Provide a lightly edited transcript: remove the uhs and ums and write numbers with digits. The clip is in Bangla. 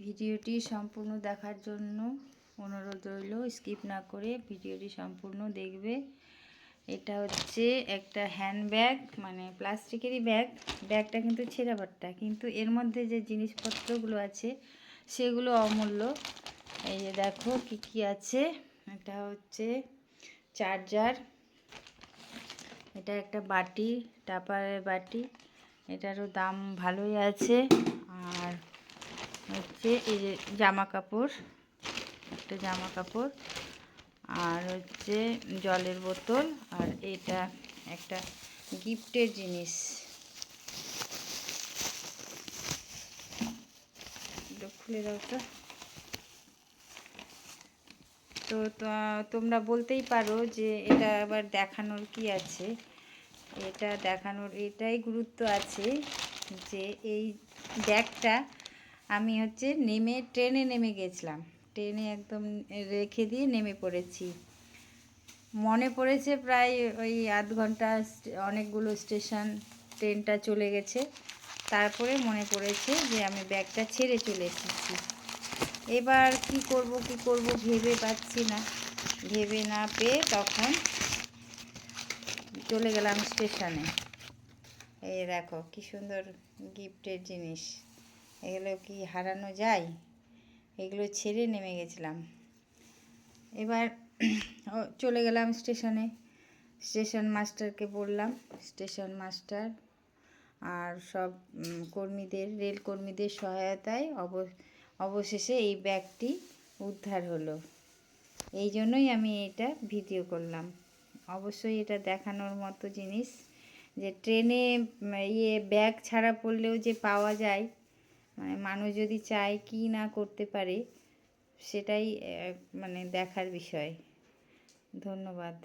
ভিডিওটি সম্পূর্ণ দেখার জন্য অনুরোধ রইল, স্কিপ না করে ভিডিওটি সম্পূর্ণ দেখবে। এটা হচ্ছে একটা হ্যান্ডব্যাগ, মানে প্লাস্টিকেরই ব্যাগটা কিন্তু ছেঁড়া পাট্টা, কিন্তু এর মধ্যে যে জিনিসপত্রগুলো আছে সেগুলো অমূল্য। এই যে দেখো কি কি আছে। এটা হচ্ছে চার্জার, এটা একটা বাটি, টাপারের বাটি, এটারও দাম ভালোই আছে। আর হচ্ছে এই যে জামা কাপড়, একটা জামা কাপড়, আর হচ্ছে জলের বোতল, আর এটা একটা গিফটের জিনিস। খুলে দাও তো। তোমরা বলতেই পারো যে এটা আবার দেখানোর কি আছে। এটা দেখানোর এটাই গুরুত্ব আছে যে এই ব্যাগটা আমি হচ্ছে ট্রেনে নেমে গেছিলাম, ট্রেনে একদম রেখে দিয়ে নেমে পড়েছি। মনে পড়েছে প্রায় ওই আধ ঘন্টা, অনেকগুলো স্টেশন ট্রেনটা চলে গেছে, তারপরে মনে পড়েছে যে আমি ব্যাগটা ছেড়ে চলে এসেছি। এবার কি করব ভেবে পাচ্ছি না, ভেবে না পেয়ে তখন চলে গেলাম স্টেশনে। এই দেখো কি সুন্দর গিফটের জিনিস, এগুলো কি হারানো যায়? এগুলো ছেড়ে নেমে গেছিলাম। এবার চলে গেলাম স্টেশনে, স্টেশন মাস্টারকে বললাম, স্টেশন মাস্টার আর সব রেল কর্মীদের সহায়তায় অবশেষে এই ব্যাগটি উদ্ধার হলো। এই জন্যই আমি এটা ভিডিও করলাম। অবশ্যই এটা দেখানোর মতো জিনিস, যে ট্রেনে ব্যাগ ছাড়া পড়লেও যে পাওয়া যায়, মানে মানুষ যদি চায় কি না করতে পারে, সেটাই মানে দেখার বিষয়। ধন্যবাদ।